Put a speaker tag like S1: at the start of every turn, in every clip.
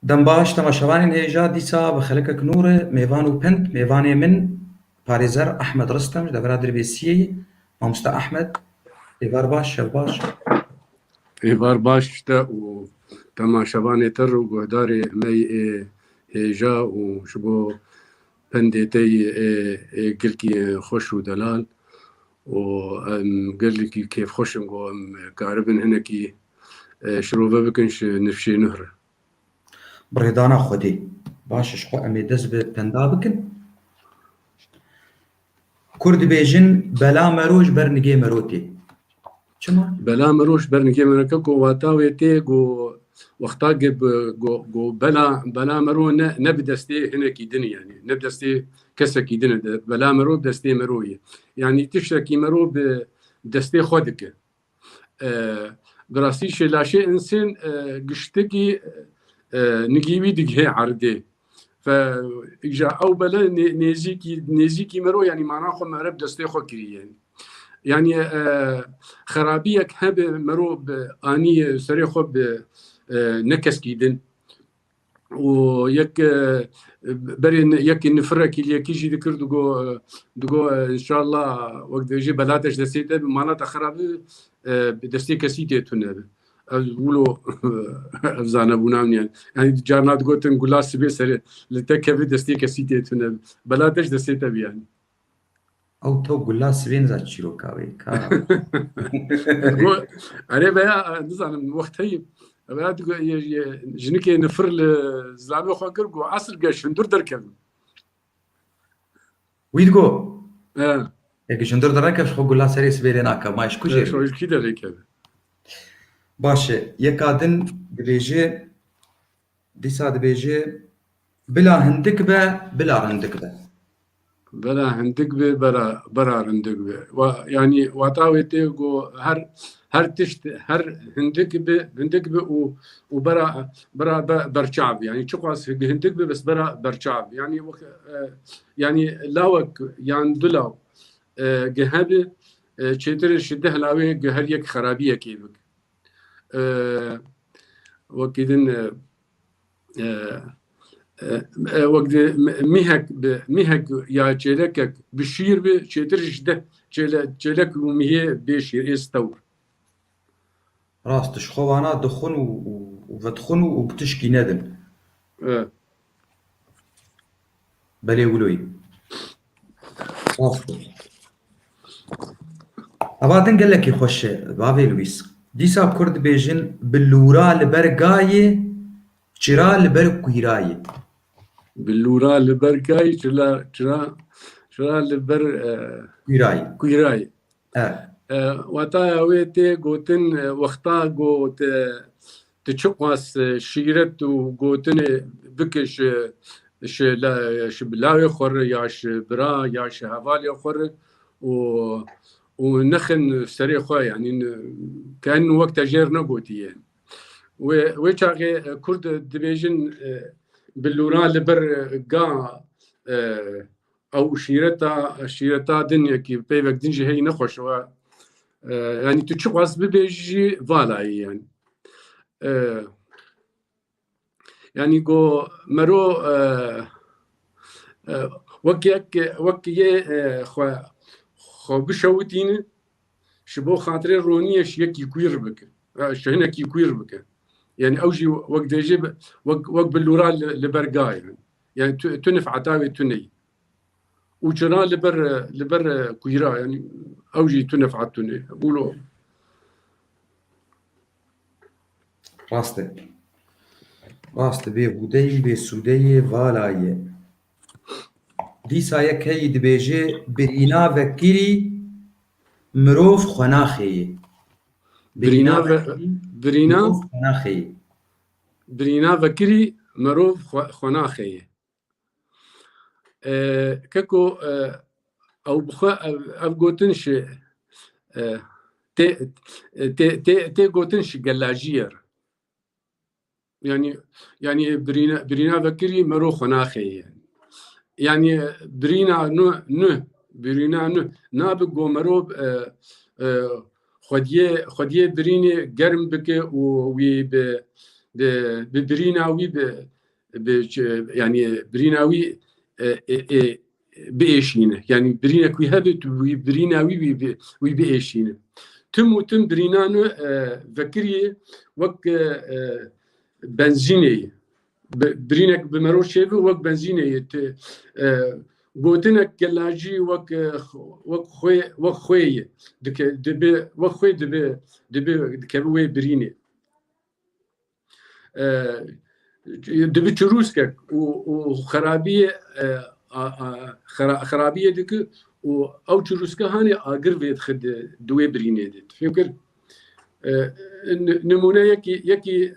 S1: دەم باش تەماشەوانین هێژا دیسا بە خەلەکێک نوورە میوان و پند میوانێ من پارێزەر ئەحمەد ڕستەم دەڤرا دربێسیەی مامۆستا ئەحمەد ئێوار باش شەو باش
S2: ئێوار باشتە و تەماشەوانێ تر و گۆدارێ ئەمەی هێژا و ji bo pendêtey gelkî xweş û delal û em gelekî kêfxweşin got em karibin hinekî şirove bikin ji nifşê nû re.
S1: بڕێدانا خودێ باشش خۆ ئەمێ دەست بە پەندا بکن کورد دەبێژن بەلا مەرۆژ بەرنگێ مرۆتێ چما؟
S2: بەلا مرۆژ بەرنگێ مرەکە گۆ واتاوێ تێ گۆ وەختا گۆ بەلا مرۆ ne bi destê hinekî dinê yani ne bi destê kesekî din e bela mirov bi destê mirov ye yanî tiştekî mirov bi destê xwe dike bi rastî şêlaşê insên giştekî nigîwî digihe erdê ja ew bela nêzîkî mirov yanî mana xwe mere bi destê xwe kiriye yani xerabiyek hebe mirov bi anî serê xwe bi nekeskî din û berê yekê nifirekî lêkî jî dikir digo inşallah wek dibêje bela te ji destê te bi mala te xerabî bi destê kesî tê tune be ev wilo ev zanebûna min yani carna digotin gula sibê serê li te kevî destê kesî tê tune be bela te ji destê te bî yani
S1: ئەو تۆ گولا سوێن زات چیرۆکاوەی
S2: erê veya nizanim wexteyî jinikê nifir li zilamê xwe kir got asir geş hundir derkevin
S1: wî digo êkî ji hundir dernekev ji xwe gula serê sibêrê nake ma ji ku jê
S2: kî derê keve
S1: baş e yeka din dibêje dîsa dibêje bila hindik be bila rindik be
S2: bela hindik be bera rindik be yani watawê tê got her tişt her hindik be û bera berçav yani çi qas hindik be bes bera berçav yani lawek yan du law gehebe çêtirê ji deh lawê geher yek xerabiyekê bik wekî din mîhek ya çêlekek bi şîr be çêtir ji deh çêlek û mîhê bê şîr ê stewr
S1: rast ji xwe wana dixwin û vedixwin û bi tişkî nedin belê wiloyî eva din gelekî xweş e bavê Lwîs dîsa Kurd dibêjin bi lûra li ber gayê çira li ber kûyrayê
S2: bi lûra li ber gayê çira li ber kûyrayê wataya wê tê gotin wexta got tu çi qas şîret û gotinê bike ji bilawê xwe re ya ji bira ya ji hevalê xwe re û nixin serê xwe yani kenû wek te jêr negotiye wê çaxê Kurd dibêjin bi lûra li ber ga ew şîreta dinyekî peyvek din jî heyî nexweş yani tu çi qas bibêjî valayê yani yani got mero wek yê xwe bişewitîne ji bo xatirê roniyê ji yekî kûyr bike ji hinekî kûyr bike yani ew jî wek dêje wek bi lûra li ber ga yani tu nifeta wê tu neyî û çira li ber kûyra yani ew jî tu nifet tu nê wilo
S1: rast e rast bêhûdeyî bêsûdeyê valayê dîsa yek heyî dibêje birîna vekirî mirov xwe naxeyê
S2: birîna vekirî mirov xwe naxeyê keko ew bixwe ev gotin ji tê gotin ji gelajiyê re yani birîna vekirî mirov xwe naxeyê yani birîna nû nabe got mirov xwediyê birînê germ bike û wî bi بریناوی يعني بریناوی بيشينه يعني برينا كوي هبت وبريناوي وبيشينه تم برينانو فكريه وك بنزينيه برينك بمرو شيف وك بنزينيه قوتنك كلاجي وك خوي دك دبي وك خوي دبي كبوي بريني دبي تروسك وخرابيه خرابيه دك او تروسك هاني اقر بيت خد دوي بريني دت فكر نمونه يكي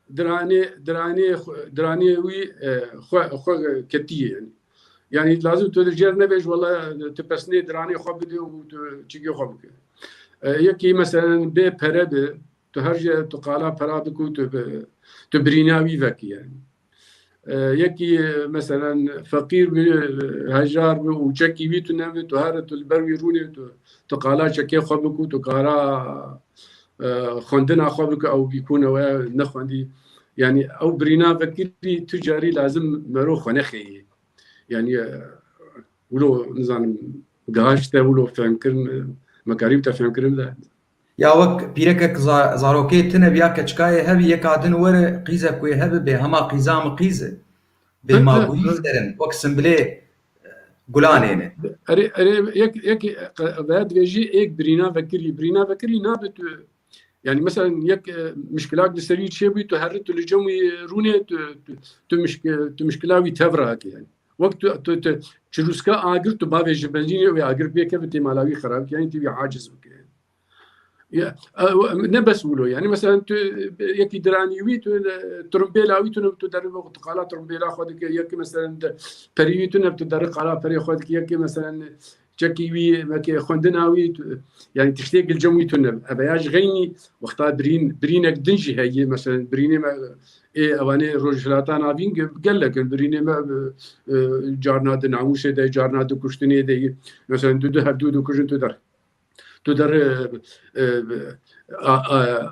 S2: دراني وي خو كتيه يعني لازم تدرجر نبيج والله تبسني دراني خو بدي وتجي خو بك يكي مثلا بي برد تهرج تقالا برابك تبريناوي فك يعني يكي مثلا فقير هجار وشكي بيتو نام تهارت البروي روني تقالا شكي خو بك تقالا خندنا خو بك او بيكون نخوندي يعني او برينا فكري تجاري لازم مروخ ونخي يعني ولو نظام قاشته ولو فهمكر مكاريب تفهمكرم ده
S1: يا وك بيركك زاروكي تنبيا كشكايه هبي يكادن ور قيزه كوي هبي بهما قيزام قيزه بما قيزرن وكسم بلي قلانين
S2: اري يك بعد بيجي ايك برينا فكري نابت يعني مثلا يك مشكلات بسرير شيء بي تهرت لجوي رونه مشكلاوي تفرق يعني وقت تشروسكا اگر تو باوج بنزين و اگر بيك بتي مالاوي خراب يعني تبي عاجز وكده يا نبس ولو يعني مثلا يك دراني وي ترمبيلاوي تدرب قالا ترمبيلا خدك يك مثلا بريوي تدرب قالا بري خدك يك مثلا تشكيوي ماكي خندناوي يعني تشتيق الجوي تنب ابياج غيني وقتها برينك دنجي هي مثلا بريني ما ايه اواني روجلاتان ابين قال لك بريني ما جارنا دنعوشه ده جارنا دو كشتني ده مثلا دو هبدو كشن تدر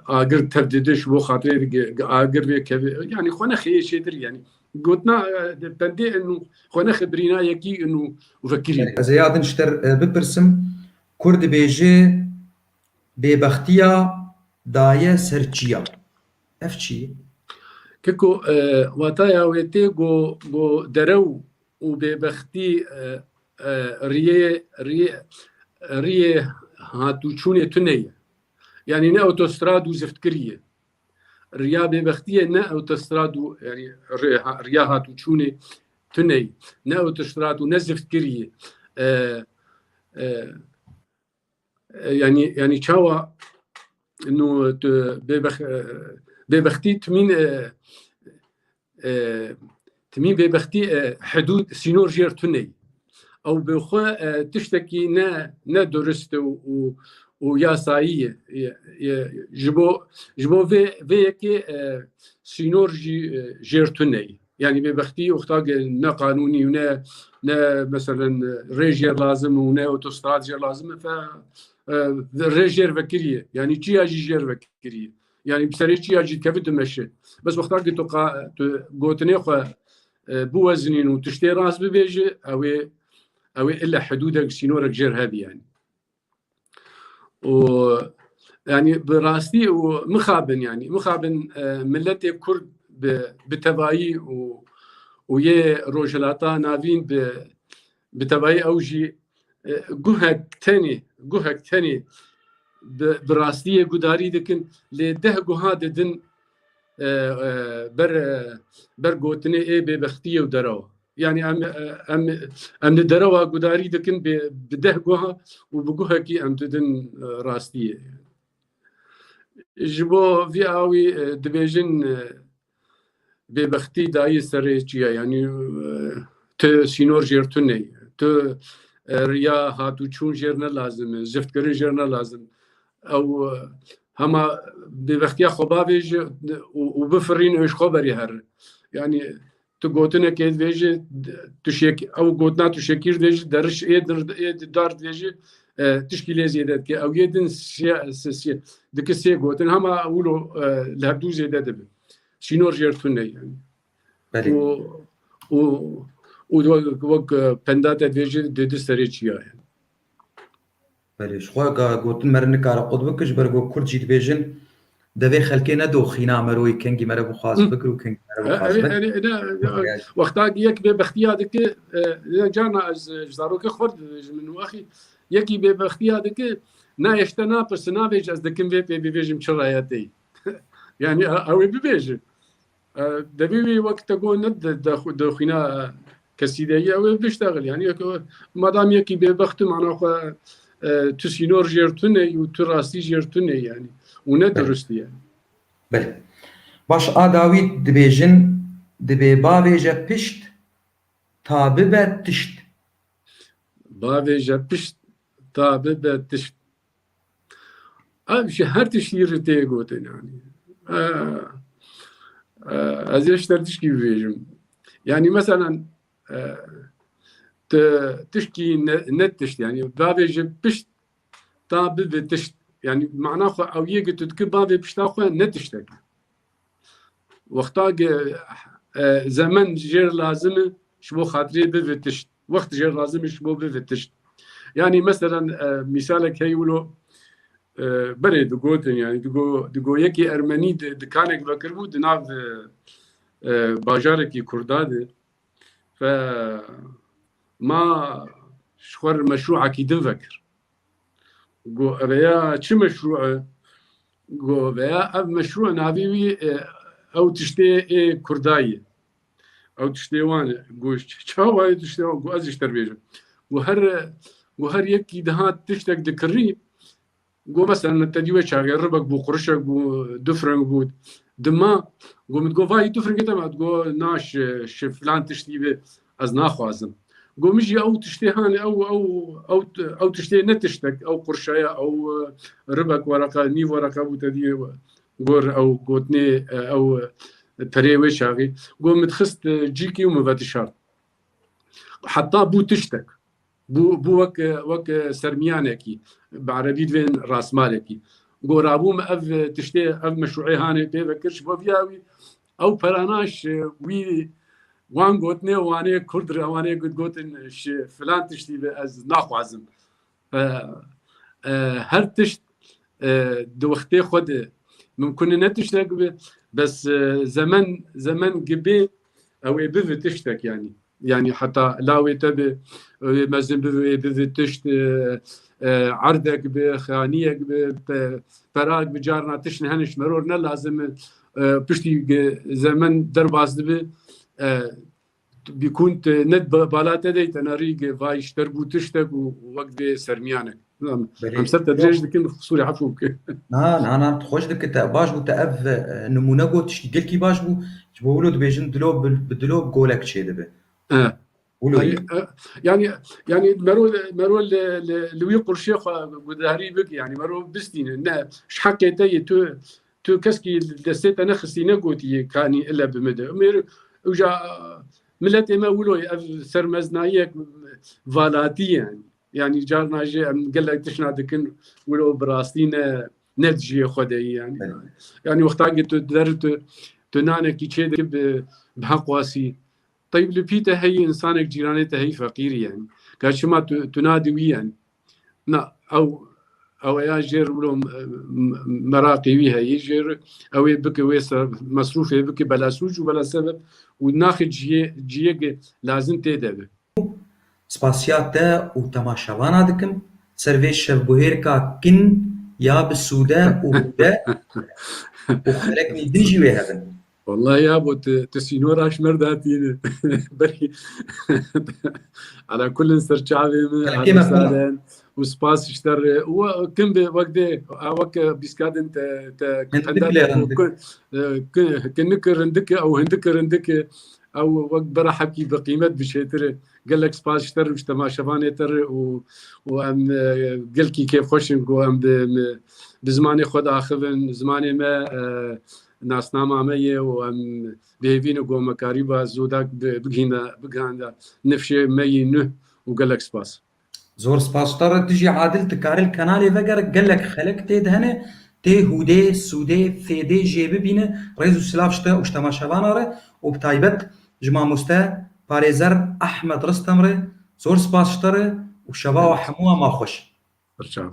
S2: اگر تبديدش بو خاطر اگر يعني خونا خي شيدر يعني قلتنا بندي انه خونا خبرينا يكي انه وفكري
S1: زياد نشتر ببرسم كرد بيجي ببختيا دايه سرچيا افشي
S2: كيكو واتايا ويتي جو درو وببختي ريه هاتوچونه تنيه يعني نا اوتوستراد وزفتكريه ريا ببختيه نا اوتوستراد يعني ريا هاتوچونه تنيه نا اوتوستراد ونزفتكريه يعني تشاوا انه ببختي تمين ببختي حدود سينور جير تنيه او بخوا تشتكي نا درست وياساية جبو في سينور جيرتوني يعني ببختي وقتاق نا قانوني ونا مثلا ريجير لازم ونا اوتوستراد جير لازم ف ريجير فكريه يعني تشي اجي جير فكريه يعني بسري تشي اجي كبد مشي بس وقتاق قوتني خو بوزنين وتشتي راس ببيجي او الا حدودك سينورك جير هذه يعني و يعني براستي ومخابن يعني مخابن ملتي كرد بتبايي ويا روجلاتا نافين بتبايي اوجي جهك تاني براستي قداري دكن لده جهاد دن بر قوتني ايه ببختيه ودروا يعني ام دروا قداري دكن بده جوها وبجوها كي ام تدن راستيه جبو في اوي دبيجن ببختي داي سريتشيا يعني ت سينور جيرتوني ت ريا هاتو تشون جيرنا لازم زفت كرين جيرنا لازم او هما ببختيا خبابيج وبفرين ايش خبري هر يعني تقوتنا كيد فيجي تشيك او قوتنا تشكير فيجي درش ايه دار فيجي تشكيله زيادات كي او يدن ديك السي قوتن هما اولو لهبدو زيادات شينور جيرتوني يعني
S1: بله
S2: و وك بندات ادفيجي دي سريتشيا يعني
S1: بله شخوا قوتن مرن كار قد بكش برغو كرد جيت بيجن دبي خلكي ندو خينا مروي كنجي مربو خاص بكر وكنجي مربو خاص بك
S2: وقتاك يك باختيارك جانا از زاروك خرد من واخي يكي باختيارك نا يشتنا بس نا بيج از دكن بيجم شراياتي يعني او بيجي دبي وقت تقول ند دخينا كسيدية او بيشتغل يعني ما دام يكي ببخت معنا تسينور جيرتوني وتراسي جيرتوني يعني وندرست يعني
S1: بله باش آداويد دبيجن دبي بابيجا بشت تا ببت تشت
S2: بابيجا بشت تا ببت تشت أمشي هر تشير تيجوتن يعني أزيش ترتشكي بيجم يعني مثلا تشكي نتشت يعني بابيجا بشت تا ببت تشت يعني معناه أو يجي تتكب بابي بشتاخو نتشتك وقتا زمن جير لازم شبو خاطري بفتشت وقت جير لازم شبو بفتشت يعني مثلا مثالك هيولو بري دقوتن يعني دقو يكي أرمني دكانك بكربو دناف باجاركي كرداد ف ما شخور مشروع كي دنفكر قو أبيا شو مشروع قو أبيا أب مشروع نافيوي أو تشتي كرداية أو تشتي وانا قوش شو هاي تشتي قو أزيش تربيجة وهر يكي دهات تشتك دكري قو مثلا تديوه شاقر ربك بو قرشك بو دفرن بو دما قو متقو فاي دفرن كده ما تقو ناش فلان تشتي بي از ناخوازم قو مجي أو تشتي هاني أو تشتي نتشتك أو قرشايا أو ربك ورقة نيف ورقة بو تديوه قور أو قوتني أو بريوي شاغي قوم متخست جيكي ومباتشار حتى بو تشتك بو وك سرميانكي بعربي وين راس مالكي قرابو ما اف تشتي اف مشروعي هاني بفكرش بوفياوي او براناش وي وان قوتني واني كرد واني قوتن فلان تشتي از ناخوازم هر تشت دوختي خد ممكن نتشتك بس زمن قبي او بذ تشتك يعني حتى لاوي تبي مازن بذ تشت عردك بخانيك بفراغ بجارنا تشن هنش مرورنا لازم بشتي زمن درباز دبي بيكون ند بالات دي تناريق فايش تربو تشتك ووقت سرميانك هم سبت دريج دكين خصوري عفوك
S1: نا تخوش دك باش بو تأف نمونه قوت تشتقل كي باش بو جبولو دبيجن دلوب بدلوب قولك شي دبي
S2: يعني مرو لوي قرشيخ ودهري بك يعني مرو بستين شحكيتي تو كسكي دستيت انا خسينا قوتي كاني الا بمدى وجا ملت ما ولو سرمزنايك فالاتي يعني جارنا جي قال لك تشنا دكن ولو براستين نتجي خدي يعني وقت قلت درت تنانا كي تشد بحقواسي طيب لبيته هي انسانك جيرانته هي فقير يعني كاش ما تنادي يعني لا او يا جير ولو مراقي ويها يجير او بك ويسر مصروف بك بلا سوج وبلا سبب وناخذ جيه لازم تدبه
S1: سباسيات وتماشاوانا دكم سيرفيس شف بوهيركا كن يا بالسوداء وبدا وخلقني دنجي ويهبن
S2: والله يا ابو تسينور اش مرداتين بري على كل سرچاوي على سالن وسباس اشتر وكم وقت وقت بيسكادن كنك رندك او هندك رندك او وقت برا حكي بقيمه بشيتر قال لك سباس اشتر مش تماشفاني تر وام قال كي كيف خوش وام بزماني خد اخذن زماني ما ناسنامه ميه وام بيفين جو مكاريبا زودك بغينا نفشي مي نه وقال لك سباس
S1: زور سباس ترى تجي عادل تكاري الكنالي فقر قال لك خلقت هنا تي هودي سودي فيدي جي ببينه ريزو سلاف شتا وشتما شباناره وبتايبت جما مستا باريزر احمد رستمره زور سباس شتره وشبا وحموها ما خوش
S2: برشا